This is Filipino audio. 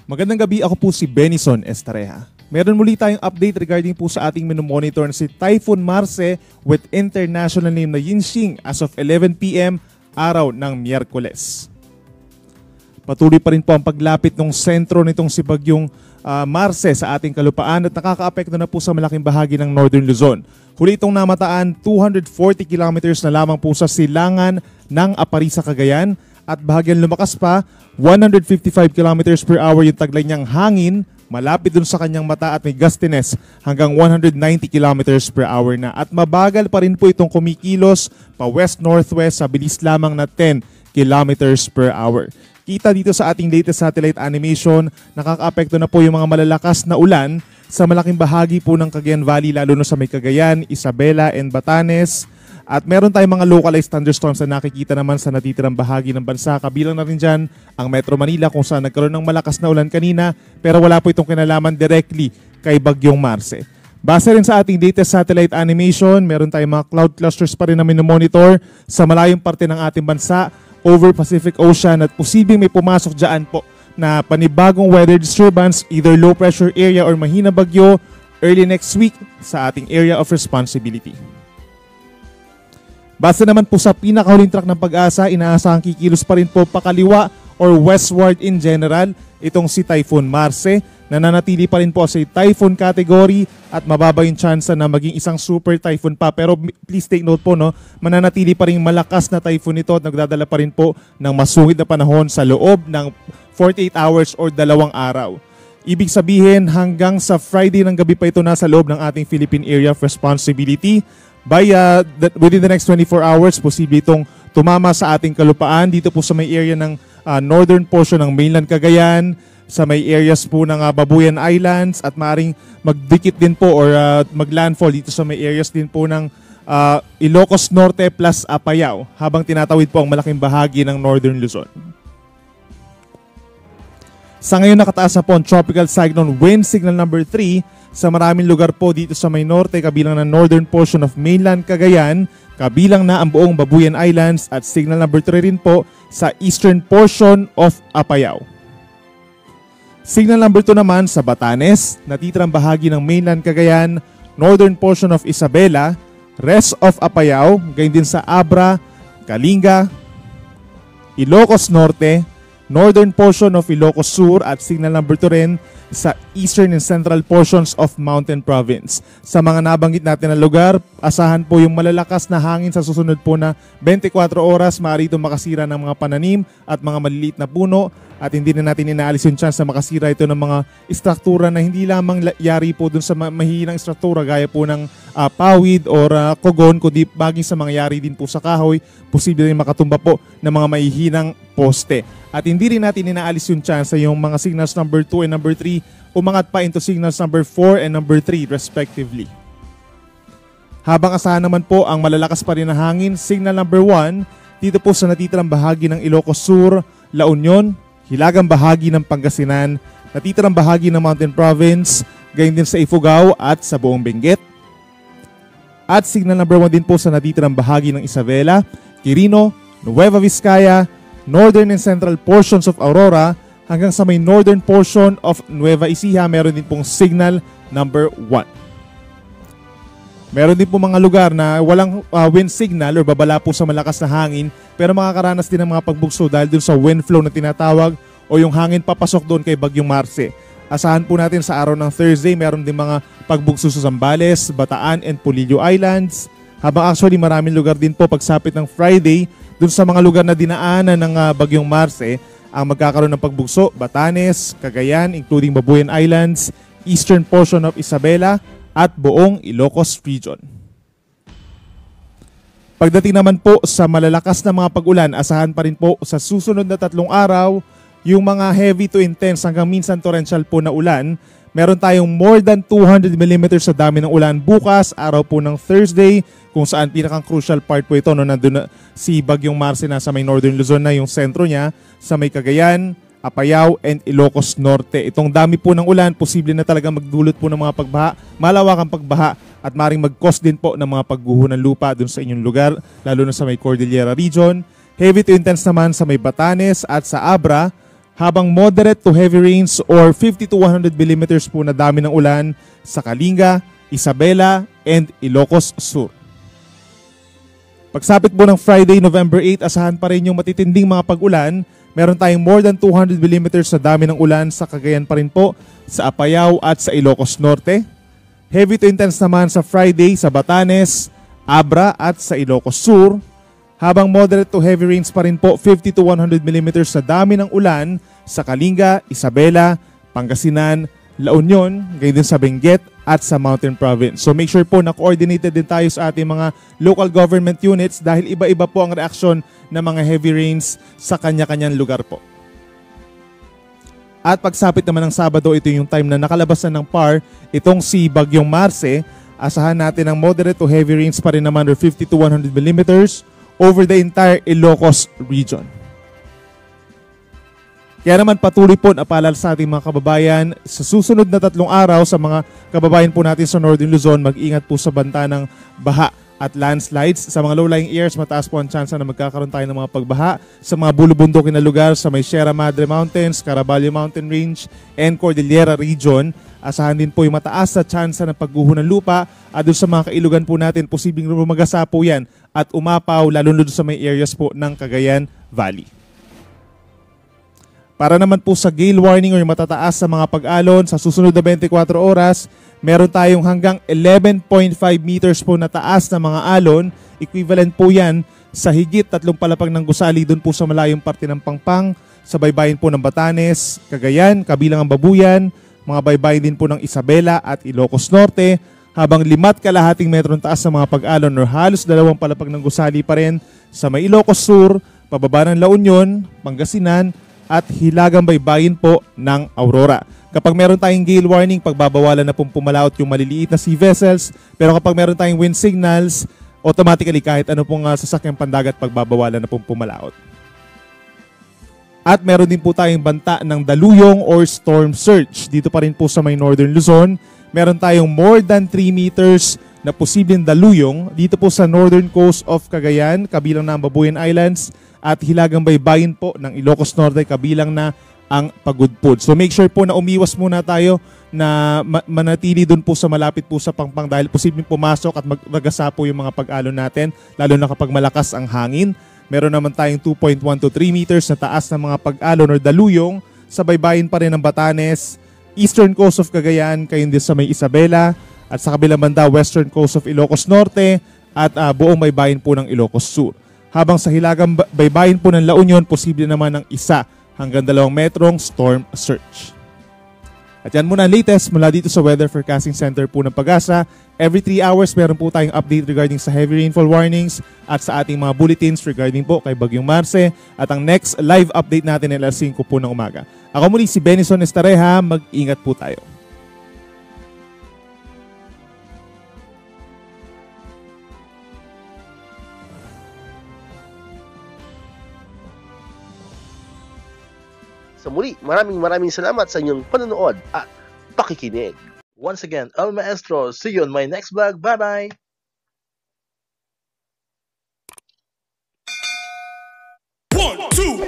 Magandang gabi, ako po si Benison Estareja. Meron muli tayong update regarding po sa ating minomonitor na si Typhoon Marce with international name na Yinxing as of 11 PM araw ng Miyerkules. Patuloy pa rin po ang paglapit ng sentro nitong si Bagyong Marce sa ating kalupaan at nakakaapekto na po sa malaking bahagi ng Northern Luzon. Huli itong namataan 240 kilometers na lamang po sa silangan ng Aparisa, Cagayan at bahagyan lumakas pa 155 kilometers per hour yung taglay niyang hangin malapit dun sa kanyang mata at may gustiness hanggang 190 kilometers per hour na. At mabagal pa rin po itong kumikilos pa west-northwest sa bilis lamang na 10 kilometers per hour. Kita dito sa ating latest satellite animation, nakakaapekto na po yung mga malalakas na ulan sa malaking bahagi po ng Cagayan Valley, lalo na sa may Cagayan, Isabela, and Batanes. At meron tayong mga localized thunderstorms na nakikita naman sa natitirang bahagi ng bansa. Kabilang na rin dyan ang Metro Manila kung saan nagkaroon ng malakas na ulan kanina pero wala po itong kinalaman directly kay Bagyong Marce. Base rin sa ating latest satellite animation, meron tayong mga cloud clusters pa rin na minomonitor sa malayong parte ng ating bansa over Pacific Ocean at posibleng may pumasok dyan po na panibagong weather disturbance, either low pressure area or mahina bagyo early next week sa ating area of responsibility. Base naman po sa pinakahuling track ng Pag-asa, inaasahang kikilos pa rin po pakaliwa or westward in general itong si Typhoon Marce. Nananatili pa rin po sa typhoon category at mababa yung chance na maging isang super typhoon pa. Pero please take note po, no, mananatili pa rin malakas na typhoon ito at nagdadala pa rin po ng masungit na panahon sa loob ng 48 hours or 2 araw. Ibig sabihin hanggang sa Friday ng gabi pa ito nasa loob ng ating Philippine Area of Responsibility. Within the next 24 hours, posible itong tumama sa ating kalupaan dito po sa may area ng northern portion ng mainland Cagayan, sa may areas po ng Babuyan Islands at maaaring magdikit din po or maglandfall dito sa may areas din po ng Ilocos Norte plus Apayao habang tinatawid po ang malaking bahagi ng Northern Luzon. Sa ngayon nakataas na po ang tropical cyclone wind signal number 3 sa maraming lugar po dito sa may norte, kabilang na northern portion of mainland Cagayan, kabilang na ang buong Babuyan Islands at signal number 3 rin po sa eastern portion of Apayao. Signal number 2 naman sa Batanes, natitirang bahagi ng mainland Cagayan, northern portion of Isabela, rest of Apayao, gayon din sa Abra, Kalinga, Ilocos Norte, northern portion of Ilocos Sur at signal number 2 rin sa eastern and central portions of Mountain Province. Sa mga nabanggit natin na lugar, asahan po yung malalakas na hangin sa susunod po na 24 oras. Maaari itong makasira ng mga pananim at mga maliliit na puno at hindi na natin inaalis yung chance na makasira ito ng mga istruktura na hindi lamang yari po dun sa mahihinang istruktura gaya po ng pawid or kogon, kundi baging sa mga yari din po sa kahoy, posible rin makatumba po ng mga mahihinang poste. At hindi rin natin inaalis yung chance sa yung mga signals number 2 and number 3 umangat pa into signals number 4 and number 3 respectively. Habang asahan naman po ang malalakas pa rin na hangin, signal number 1 dito po sa natitirang bahagi ng Ilocos Sur, La Union, hilagang bahagi ng Pangasinan, natitirang bahagi ng Mountain Province, gayon din sa Ifugao at sa buong Benguet. At signal number 1 din po sa natitirang bahagi ng Isabela, Quirino, Nueva Vizcaya, northern and central portions of Aurora, hanggang sa may northern portion of Nueva Ecija, meron din pong signal number 1. Meron din po mga lugar na walang wind signal or babala po sa malakas na hangin pero makakaranas din ng mga pagbugso dahil dun sa wind flow na tinatawag o yung hangin papasok doon kay Bagyong Marce. Asahan po natin sa araw ng Thursday, meron din mga pagbugso sa Zambales, Bataan, and Polillo Islands. Habang actually maraming lugar din po pagsapit ng Friday, dun sa mga lugar na dinaanan ng Bagyong Marce, ang magkakaroon ng pagbugso, Batanes, Cagayan, including Babuyan Islands, eastern portion of Isabela, at buong Ilocos region. Pagdating naman po sa malalakas na mga pag-ulan, asahan pa rin po sa susunod na 3 araw, yung mga heavy to intense hanggang minsan torrential po na ulan. Meron tayong more than 200 mm sa dami ng ulan bukas, araw po ng Thursday, kung saan pinakang crucial part po ito, no, nandun na si Bagyong Marce na sa may Northern Luzon na yung sentro niya, sa may Cagayan, Apayao, and Ilocos Norte. Itong dami po ng ulan, posible na talaga magdulot po ng mga pagbaha, malawakang pagbaha, at maring mag-cause din po ng mga pagguho ng lupa dun sa inyong lugar, lalo na sa may Cordillera region. Heavy to intense naman sa may Batanes at sa Abra, habang moderate to heavy rains or 50 to 100 millimeters po na dami ng ulan sa Kalinga, Isabela, and Ilocos Sur. Pagsapit po ng Friday, November 8, asahan pa rin yung matitinding mga pag-ulan. Meron tayong more than 200 millimeters na dami ng ulan sa Cagayan pa rin po, sa Apayao at sa Ilocos Norte. Heavy to intense naman sa Friday sa Batanes, Abra at sa Ilocos Sur. Habang moderate to heavy rains pa rin po, 50 to 100 millimeters na dami ng ulan sa Kalinga, Isabela, Pangasinan, La Union, gayon din sa Benguet at sa Mountain Province. So make sure po na coordinated din tayo sa ating mga local government units dahil iba-iba po ang reaksyon ng mga heavy rains sa kanya-kanyang lugar po. At pagsapit naman ng Sabado, ito yung time na nakalabas na ng PAR, itong si Bagyong Marce. Asahan natin ang moderate to heavy rains pa rin naman or 50 to 100 millimeters over the entire Ilocos region. Kaya naman patuloy po na paalala sa ating mga kababayan, sa susunod na 3 araw sa mga kababayan po natin sa Northern Luzon, mag-ingat po sa banta ng baha at landslides. Sa mga low-lying areas, mataas po ang tsansa na magkakaroon tayo ng mga pagbaha. Sa mga bulubundukin na lugar sa may Sierra Madre Mountains, Caraballo Mountain Range, and Cordillera Region, asahan din po yung mataas na tsansa ng pagguho ng lupa. At doon sa mga kailugan po natin, posibleng rumagasa po yan at umapaw, lalo na doon sa may areas po ng Cagayan Valley. Para naman po sa gale warning o yung matataas sa mga pag-alon, sa susunod na 24 oras, meron tayong hanggang 11.5 meters po na taas na mga alon. Equivalent po yan sa higit 3 palapag ng gusali doon po sa malayong parte ng Pangpang, sa baybayin po ng Batanes, Cagayan, kabilang ang Babuyan, mga baybayin din po ng Isabela at Ilocos Norte, habang 5 kalahating metro taas sa mga pag-alon or halos 2 palapag ng gusali pa rin sa may Ilocos Sur, pababa ng La Union, Pangasinan, at hilagang baybayin po ng Aurora. Kapag meron tayong gale warning, pagbabawalan na pong pumalaot yung maliliit na sea vessels. Pero kapag meron tayong wind signals, automatically kahit ano pong sasakyang pandagat, pagbabawalan na pong pumalaot. At meron din po tayong banta ng daluyong or storm surge. Dito pa rin po sa may Northern Luzon, meron tayong more than 3 meters na posibleng daluyong dito po sa northern coast of Cagayan, kabilang na ang Babuyan Islands, at hilagang baybayin po ng Ilocos Norte, kabilang na ang Pagudpud. So make sure po na umiwas muna tayo na manatili doon po sa malapit po sa Pangpang dahil posibleng pumasok at magagasa po yung mga pag-alon natin, lalo na kapag malakas ang hangin. Meron naman tayong 2.1 to 3 meters na taas ng mga pag-alon or daluyong sa baybayin pa rin ng Batanes, eastern coast of Cagayan, kayon din sa may Isabela, at sa kabilang banda, western coast of Ilocos Norte at buong baybayin po ng Ilocos Sur. Habang sa hilagang baybayin po ng La Union, posible naman ng 1 hanggang 2 metrong storm surge. At yan muna ang latest mula dito sa Weather Forecasting Center po ng Pag-asa. Every 3 hours, meron po tayong update regarding sa heavy rainfall warnings at sa ating mga bulletins regarding po kay Bagyong Marce. At ang next live update natin ay alas 5 po ng umaga. Ako muli si Benison Estareja, mag-ingat po tayo. Sa muli, maraming salamat sa inyong panonood at pakikinig. Once again, El Maestro, see you on my next vlog. Bye-bye! 1, 2